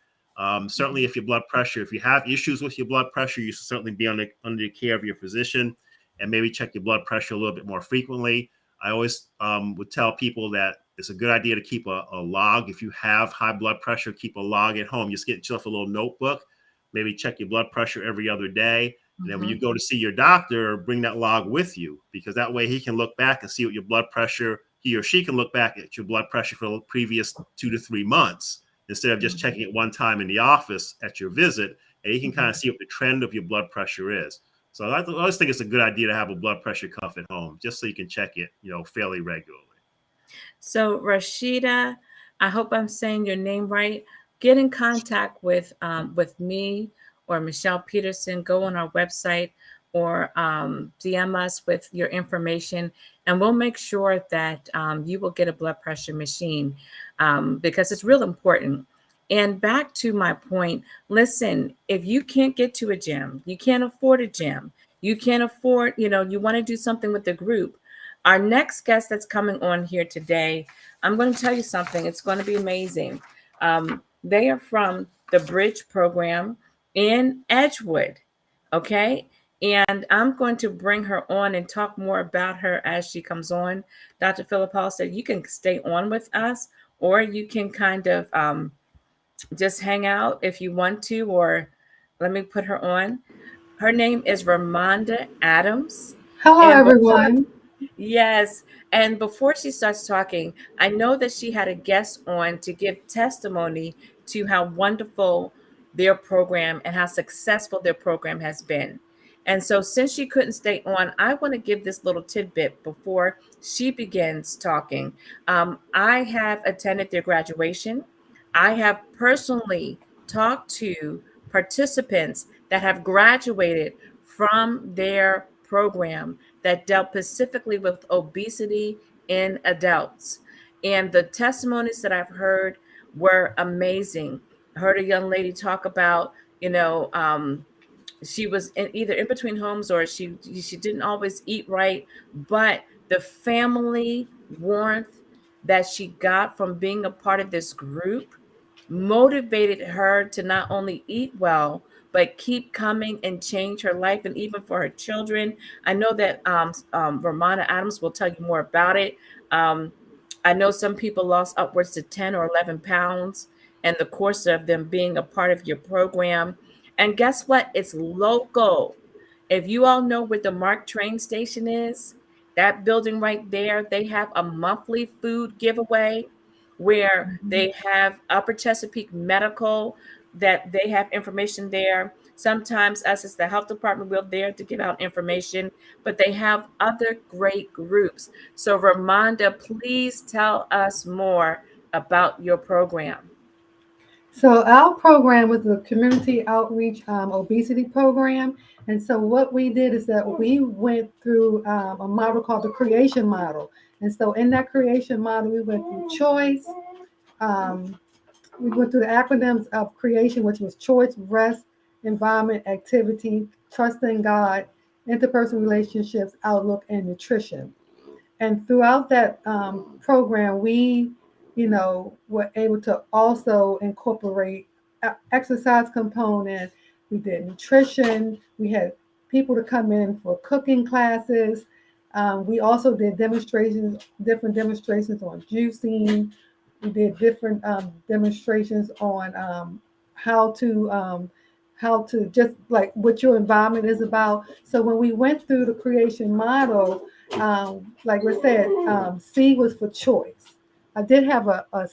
Speaker 2: Certainly, if you have issues with your blood pressure, you should certainly be under the care of your physician and maybe check your blood pressure a little bit more frequently. I always would tell people that it's a good idea to keep a log. If you have high blood pressure, keep a log at home. Just get yourself a little notebook, maybe check your blood pressure every other day. And then when you go to see your doctor, bring that log with you, because that way he can look back and see what your blood pressure, he or she can look back at your blood pressure for the previous 2 to 3 months instead of just checking it one time in the office at your visit. And he can kind of see what the trend of your blood pressure is. So I always think it's a good idea to have a blood pressure cuff at home, just so you can check it, fairly regularly.
Speaker 1: So Rashida, I hope I'm saying your name right. Get in contact with me or Michelle Peterson. Go on our website or DM us with your information, and we'll make sure that you will get a blood pressure machine because it's real important. And back to my point, listen, if you can't get to a gym, you can't afford a gym, you can't afford, you want to do something with the group. Our next guest that's coming on here today, I'm going to tell you something. It's going to be amazing. They are from the Bridge program in Edgewood. Okay. And I'm going to bring her on and talk more about her as she comes on. Dr. Philip Hall said you can stay on with us or you can kind of just hang out if you want to, or let me put her on. Her name is Ramonda Adams.
Speaker 3: Hello,
Speaker 1: And before
Speaker 3: everyone.
Speaker 1: Yes. And before she starts talking, I know that she had a guest on to give testimony to how wonderful their program and how successful their program has been. And so, since she couldn't stay on, I want to give this little tidbit before she begins talking. I have attended their graduation. I have personally talked to participants that have graduated from their program that dealt specifically with obesity in adults. And the testimonies that I've heard were amazing. I heard a young lady talk about, you know, she was either in between homes or she didn't always eat right, but the family warmth that she got from being a part of this group motivated her to not only eat well but keep coming and change her life, and even for her children. I know that Ramona Adams will tell you more about it. um, I know some people lost upwards to 10 or 11 pounds in the course of them being a part of your program. And guess what? It's local. If you all know where the Mark train station is, that building right there, they have a monthly food giveaway where they have Upper Chesapeake Medical, that they have information there. Sometimes us as the health department, we're there to give out information, but they have other great groups. So Ramonda, please tell us more about your program.
Speaker 3: So, our program was the community outreach obesity program. And so, what we did is that we went through a model called the creation model. And so, in that creation model, we went through choice. Um, we went through the acronyms of creation, which was choice, rest, environment, activity, trusting God, interpersonal relationships, outlook, and nutrition. And throughout that program, we, were able to also incorporate exercise component. We did nutrition. We had people to come in for cooking classes. We also did demonstrations, different demonstrations on juicing. We did different demonstrations on how to um, how to just like what your environment is about. So when we went through the creation model, like we said, C was for choice. I did have a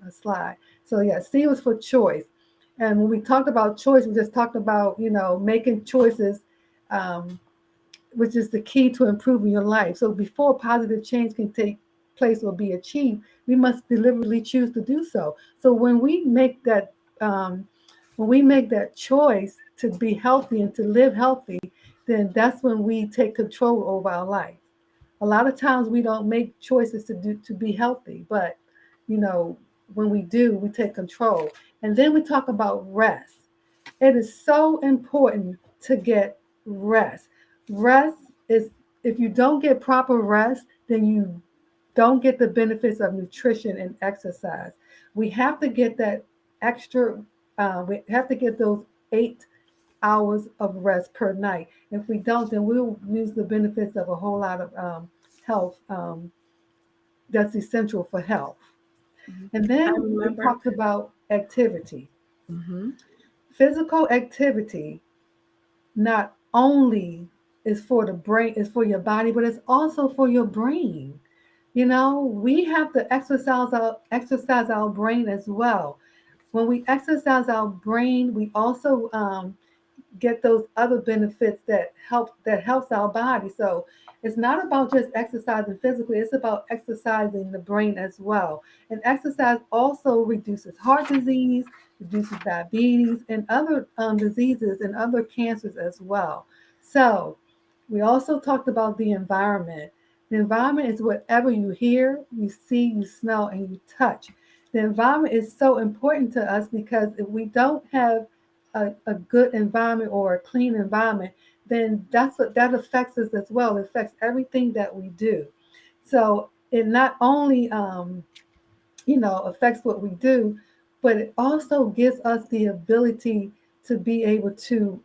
Speaker 3: slide. So yeah, C was for choice. And when we talked about choice, we just talked about, making choices, um, which is the key to improving your life. So before positive change can take place or be achieved, we must deliberately choose to do so. So when we make that choice to be healthy and to live healthy, then that's when we take control over our life. A lot of times we don't make choices to be healthy, but you know, when we do, we take control. And then we talk about rest. It is so important to get rest. Rest is, if you don't get proper rest, then you don't get the benefits of nutrition and exercise. We have to get that extra, we have to get those 8 hours of rest per night. If we don't, then we'll lose the benefits of a whole lot of health that's essential for health.
Speaker 1: Mhm.
Speaker 3: And
Speaker 1: I
Speaker 3: then we
Speaker 1: remember.
Speaker 3: talked about activity.
Speaker 1: Hmm.
Speaker 3: Physical activity not only is for the brain, is for your body, but it's also for your brain. We have to exercise our brain as well. When we exercise our brain, we also get those other benefits that helps our body. So it's not about just exercising physically, it's about exercising the brain as well. And exercise also reduces heart disease, reduces diabetes and other diseases and other cancers as well. So we also talked about the environment. The environment is whatever you hear, you see, you smell, and you touch. The environment is so important to us because if we don't have a good environment or a clean environment, then that affects us as well. It affects everything that we do. So it not only affects what we do, but it also gives us the ability to be able to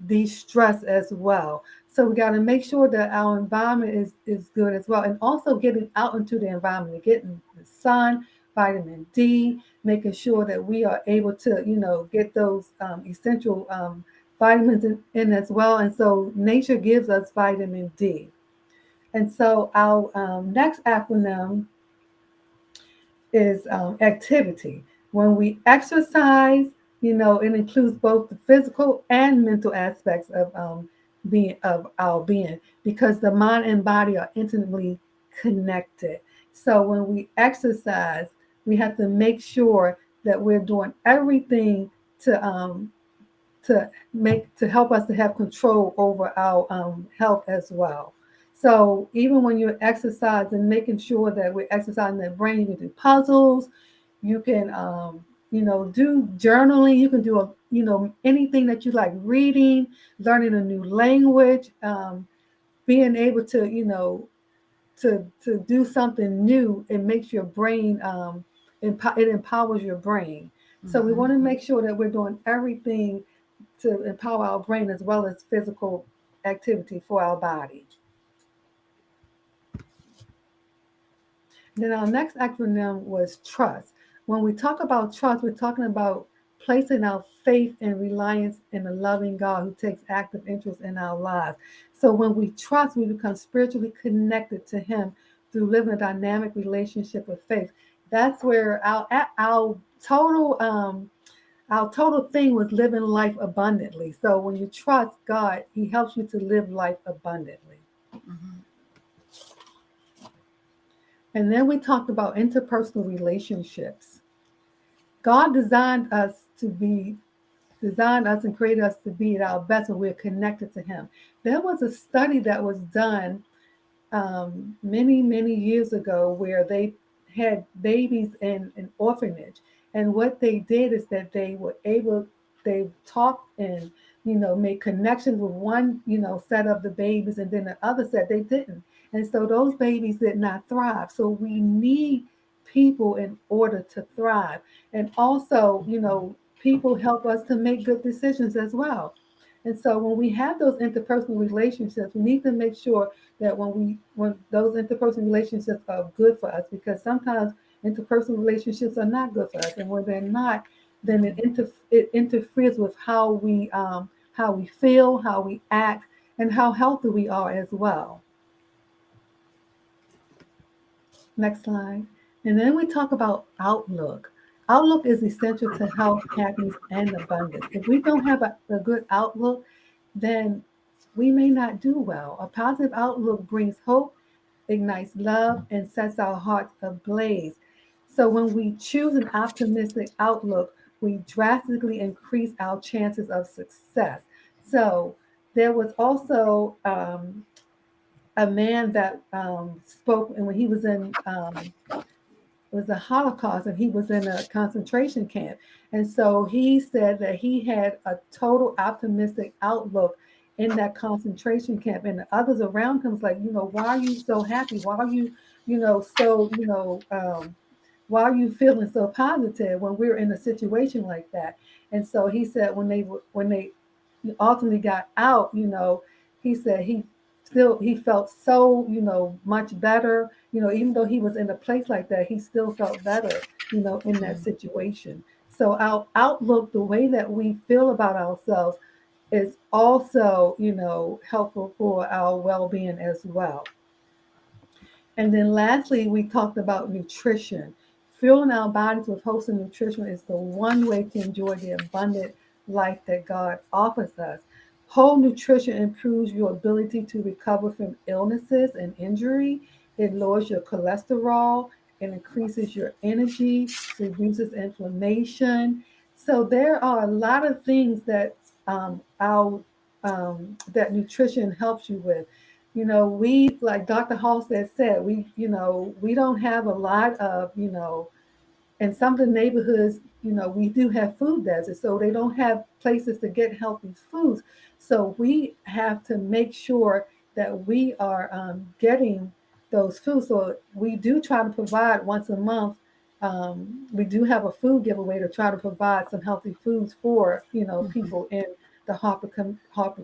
Speaker 3: de-stress as well. So we got to make sure that our environment is good as well, and also getting out into the environment, getting the sun, vitamin D, making sure that we are able to get those essential vitamins in as well. And so nature gives us vitamin D. And so our next acronym is activity. When we exercise, it includes both the physical and mental aspects of our being, because the mind and body are intimately connected. So when we exercise, we have to make sure that we're doing everything to to help us to have control over our health as well. So even when you're exercising, making sure that we're exercising that brain, you can do puzzles, you can do journaling, you can do anything that you like, reading, learning a new language, being able to to do something new. It makes your brain it empowers your brain. So we
Speaker 1: Hmm.
Speaker 3: want to make sure that we're doing everything to empower our brain as well as physical activity for our body. Then our next acronym was trust. When we talk about trust, we're talking about placing our faith and reliance in a loving God who takes active interest in our lives. So when we trust, we become spiritually connected to Him through living a dynamic relationship of faith. That's where our total thing was living life abundantly. So when you trust God, He helps you to live life abundantly.
Speaker 1: Hmm.
Speaker 3: And then we talked about interpersonal relationships. God designed us and created us to be at our best when we're connected to Him. There was a study that was done many, many years ago where they had babies in an orphanage. And what they did is that they talked and, made connections with one, set of the babies, and then the other set they didn't. And so those babies did not thrive. So we need people in order to thrive. And also, people help us to make good decisions as well. And so when we have those interpersonal relationships, we need to make sure that when those interpersonal relationships are good for us, because sometimes interpersonal relationships are not good for us, and when they're not, then it interferes with how we feel, how we act, and how healthy we are as well. Next slide. And then we talk about outlook. Outlook is essential to health, happiness, and abundance. If we don't have a good outlook, then we may not do well. A positive outlook brings hope, ignites love, and sets our hearts ablaze. So when we choose an optimistic outlook, we drastically increase our chances of success. So there was also a man that spoke, and when he was in it was the Holocaust, and he was in a concentration camp. And so he said that he had a total optimistic outlook in that concentration camp. And the others around him was like, why are you so happy? Why are you, so, why are you feeling so positive when we're in a situation like that? And so he said when they ultimately got out, he said he felt so, much better, even though he was in a place like that, he still felt better, in that situation. So our outlook, the way that we feel about ourselves, is also, helpful for our well-being as well. And then lastly, we talked about nutrition. Fueling our bodies with wholesome nutrition is the one way to enjoy the abundant life that God offers us. Whole nutrition improves your ability to recover from illnesses and injury. It lowers your cholesterol. It increases your energy, reduces inflammation. So there are a lot of things that our that nutrition helps you with. We, like Dr. Halstead said, we don't have a lot of, in some of the neighborhoods, we do have food deserts, so they don't have places to get healthy foods. So we have to make sure that we are getting those foods. So we do try to provide once a month. We do have a food giveaway to try to provide some healthy foods for people in the Harford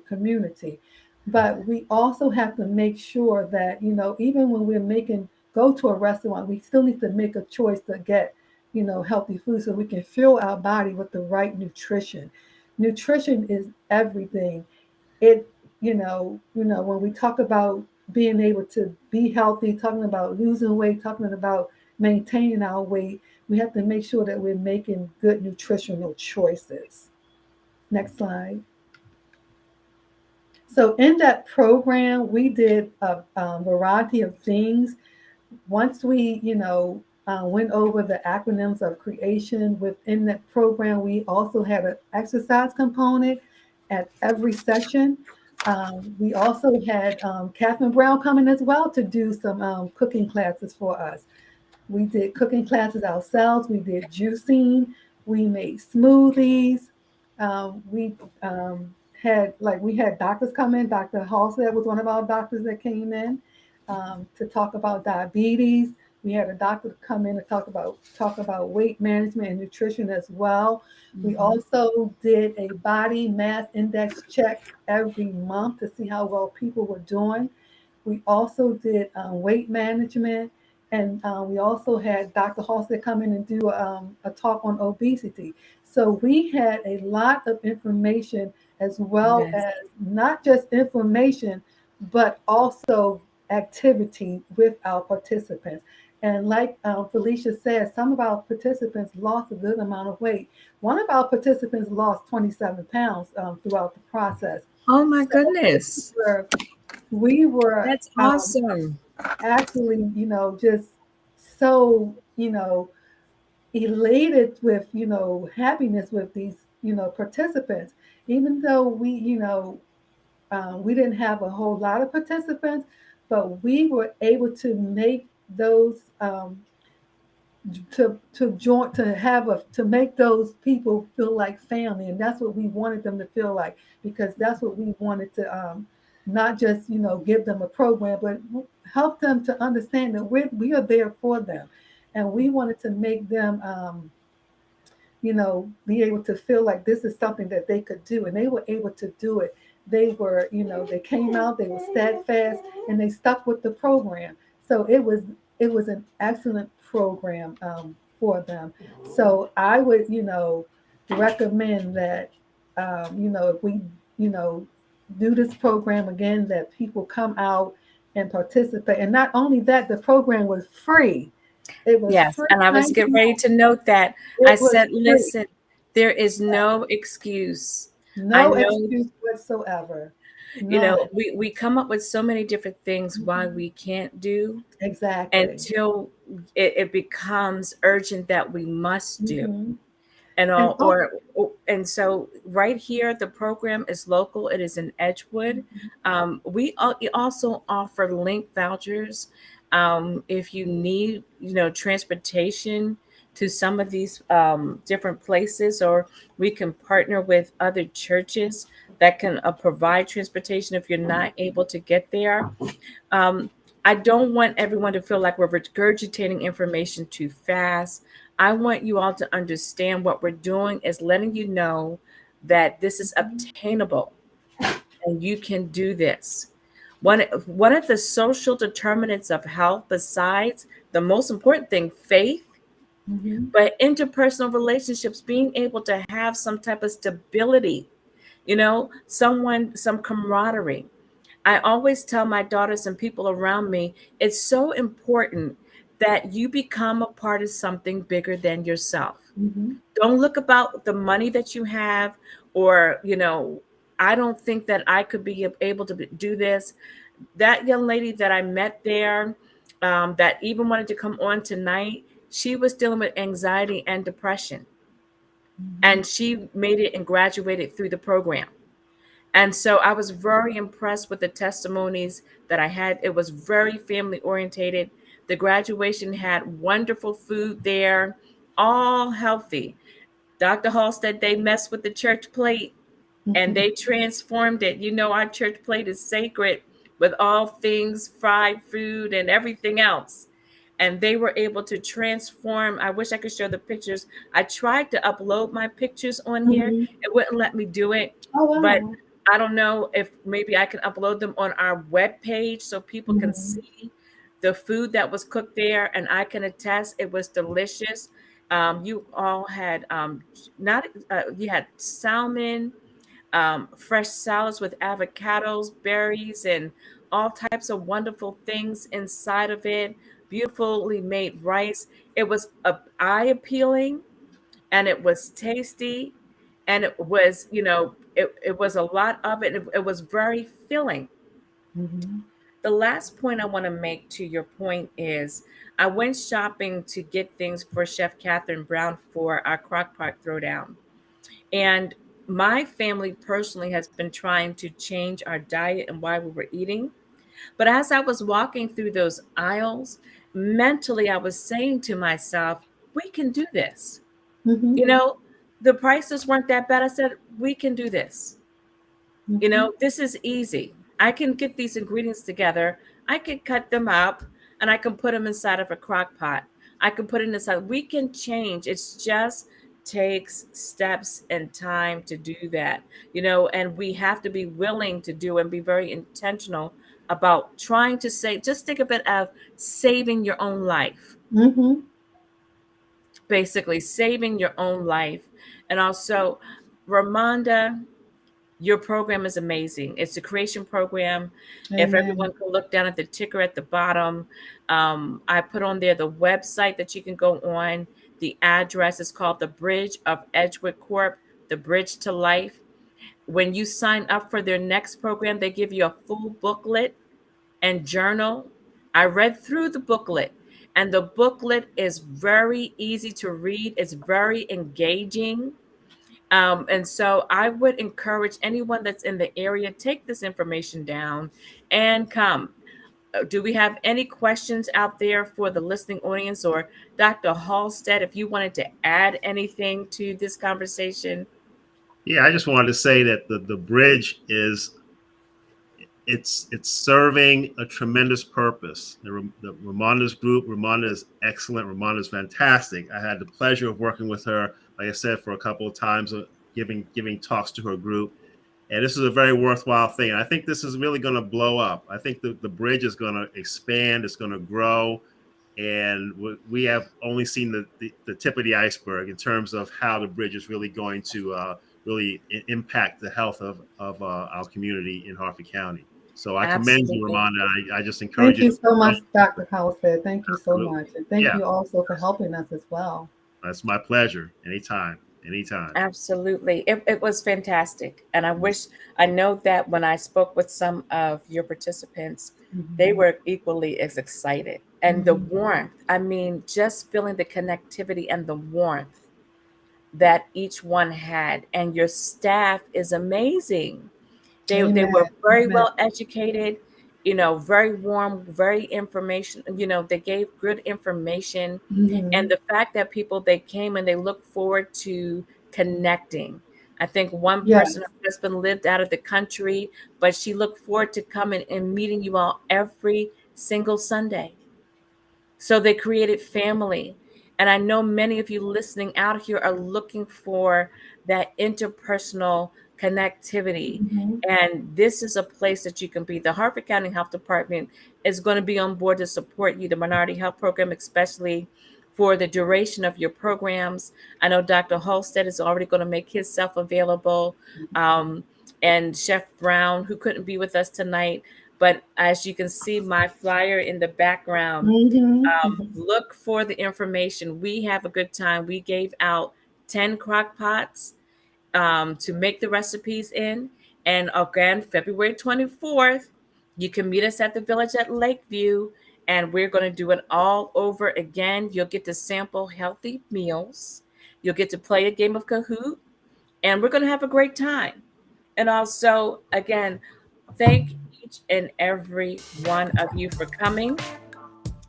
Speaker 3: community. But we also have to make sure that even when we're go to a restaurant, we still need to make a choice to get healthy food so we can fuel our body with the right nutrition. Nutrition is everything. It, when we talk about being able to be healthy, talking about losing weight, talking about maintaining our weight, we have to make sure that we're making good nutritional choices. Next slide. So in that program, we did a variety of things. Once we, went over the acronyms of creation within that program, we also had an exercise component at every session. We also had Catherine Brown coming as well to do some cooking classes for us. We did cooking classes ourselves. We did juicing. We made smoothies. We we had doctors come in. Dr. Halstead was one of our doctors that came in to talk about diabetes. We had a doctor come in to talk about weight management and nutrition as well. We also did a body mass index check every month to see how well people were doing. We also did weight management, and we also had Dr. Halstead come in and do a talk on obesity. So we had a lot of information, as well
Speaker 1: Yes.
Speaker 3: as not just information, but also activity with our participants. And like Felicia said, some of our participants lost a good amount of weight. One of our participants lost 27 pounds throughout the process.
Speaker 1: Oh my
Speaker 3: So
Speaker 1: goodness.
Speaker 3: we were
Speaker 1: That's awesome.
Speaker 3: actually, just so, elated with, happiness with these, participants. Even though we didn't have a whole lot of participants, but we were able to make those to join, to make those people feel like family, and that's what we wanted them to feel like, because that's what we wanted to not just give them a program, but help them to understand that we are there for them, and we wanted to make them be able to feel like this is something that they could do, and they were able to do it. They were, they came out, they were steadfast, and they stuck with the program. So it was an excellent program for them. So I would, recommend that, if we, you know, do this program again, that people come out and participate. And not only that, the program was free. It was
Speaker 1: Yes,
Speaker 3: free.
Speaker 1: and I was getting ready to note that. I
Speaker 3: It was
Speaker 1: said,
Speaker 3: free.
Speaker 1: listen, there is no excuse. I
Speaker 3: No
Speaker 1: know,
Speaker 3: excuse whatsoever. None.
Speaker 1: we come up with so many different things why we can't do
Speaker 3: Exactly.
Speaker 1: until it becomes urgent that we must do.
Speaker 3: Hmm.
Speaker 1: And
Speaker 3: And
Speaker 1: all and so right here the program is local, it is in Edgewood. We also offer link vouchers if you need transportation to some of these different places, or we can partner with other churches that can provide transportation if you're not able to get there. um, I don't want everyone to feel like we're regurgitating information too fast. I want you all to understand what we're doing is letting you know that this is obtainable and you can do this. One of the social determinants of health, besides the most important thing, faith,
Speaker 3: hmm
Speaker 1: but interpersonal relationships, being able to have some type of stability, some camaraderie. I always tell my daughters and people around me, it's so important that you become a part of something bigger than yourself.
Speaker 3: hmm
Speaker 1: Don't look about the money that you have, or, I don't think that I could be able to do this. That young lady that I met there, that even wanted to come on tonight, she was dealing with anxiety and depression,
Speaker 3: hmm
Speaker 1: and she made it and graduated through the program. And so I was very impressed with the testimonies that I had. It was very family orientated. The graduation had wonderful food there, all healthy. Dr. Hall said they messed with the church plate and they transformed it. Our church plate is sacred with all things fried food and everything else. And they were able to transform. I wish I could show the pictures. I tried to upload my pictures on here,
Speaker 3: hmm
Speaker 1: it wouldn't let me do it.
Speaker 3: Oh
Speaker 1: But
Speaker 3: wow.
Speaker 1: I don't know if maybe I can upload them on our web page so people can
Speaker 3: hmm
Speaker 1: see the food that was cooked there, and I can attest it was delicious. You all had not you had salmon, fresh salads with avocados, berries, and all types of wonderful things inside of it. Beautifully made rice. It was eye appealing, and it was tasty, and it was a lot of it. It was very filling.
Speaker 3: hmm
Speaker 1: The last point I want to make to your point is I went shopping to get things for Chef Catherine Brown for our crock pot throwdown. And my family personally has been trying to change our diet and why we were eating. But as I was walking through those aisles, mentally I was saying to myself, we can do this.
Speaker 3: hmm
Speaker 1: You know, the prices weren't that bad. I said, we can do this.
Speaker 3: hmm
Speaker 1: This is easy. I can get these ingredients together. I can cut them up and I can put them inside of a crock pot. I can put it inside. We can change. It's just takes steps and time to do that. And we have to be willing to do and be very intentional about trying to say, just think of it as saving your own life,
Speaker 3: hmm
Speaker 1: basically saving your own life. And also, Ramonda, your program is amazing. It's a creation program. If everyone
Speaker 3: Amen.
Speaker 1: can look down at the ticker at the bottom, I put on there the website that you can go on. The address is called the Bridge of Edgewood Corp, the Bridge to Life. When you sign up for their next program, they give you a full booklet and journal. I read through the booklet, and the booklet is very easy to read, it's very engaging. And so I would encourage anyone that's in the area, take this information down and come. do we have any questions out there for the listening audience, or Dr. Halstead, if you wanted to add anything to this conversation?
Speaker 2: Yeah, I just wanted to say that the bridge is it's serving a tremendous purpose. The Ramonda's group, Ramonda is excellent. Ramonda is fantastic. I had the pleasure of working with her, like I said, for a couple of times, giving talks to her group. And this is a very worthwhile thing. I think this is really going to blow up. I think the bridge is going to expand. It's going to grow. And we have only seen the tip of the iceberg in terms of how the bridge is really going to really impact the health of our community in Harford County. So I commend you,
Speaker 1: Absolutely.
Speaker 2: Ramonda. I just encourage
Speaker 3: Thank you
Speaker 2: you
Speaker 3: so much,
Speaker 2: to.
Speaker 3: Dr. Halstead. Thank you so
Speaker 2: Absolutely.
Speaker 3: much. And thank
Speaker 2: Yeah,
Speaker 3: you also for helping us as well.
Speaker 2: that's my pleasure. Anytime. Anytime.
Speaker 1: Absolutely. It was fantastic. And I know that when I spoke with some of your participants, they
Speaker 3: Mhm.
Speaker 1: were equally as excited. And the
Speaker 3: Mhm.
Speaker 1: warmth, I mean, just feeling the connectivity and the warmth that each one had. And your staff is amazing. They
Speaker 3: Amen.
Speaker 1: were very
Speaker 3: Amen.
Speaker 1: well educated, very warm, very information, they gave good information. And
Speaker 3: Mhm.
Speaker 1: the fact that they came and they look forward to connecting. I think one
Speaker 3: Yes.
Speaker 1: person, her husband lived out of the country, but she looked forward to coming and meeting you all every single Sunday. So they created family. And I know many of you listening out here are looking for that interpersonal connectivity.
Speaker 3: Mhm.
Speaker 1: And this is a place that you can be. The Harford County Health Department is going to be on board to support you, the Minority Health Program, especially for the duration of your programs. I know Dr. Halstead is already going to make himself available. Um, and Chef Brown, who couldn't be with us tonight, but as you can see my flyer in the background,
Speaker 3: Mhm. Mhm.
Speaker 1: look for the information. We have a good time. We gave out 10 crock pots to make the recipes in. And again, February 24th, you can meet us at the Village at Lakeview, and we're going to do it all over again. You'll get to sample healthy meals. You'll get to play a game of Kahoot, and we're going to have a great time. And also, again, thank each and every one of you for coming.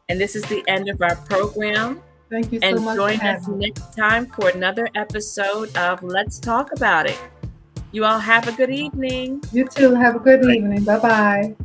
Speaker 1: And this is the end of our program.
Speaker 3: Thank you so
Speaker 1: And
Speaker 3: much for
Speaker 1: join us
Speaker 3: having me.
Speaker 1: next time for another episode of Let's Talk About It. You all have a good evening.
Speaker 3: You too. Have a good
Speaker 2: Thank
Speaker 3: evening. Bye bye.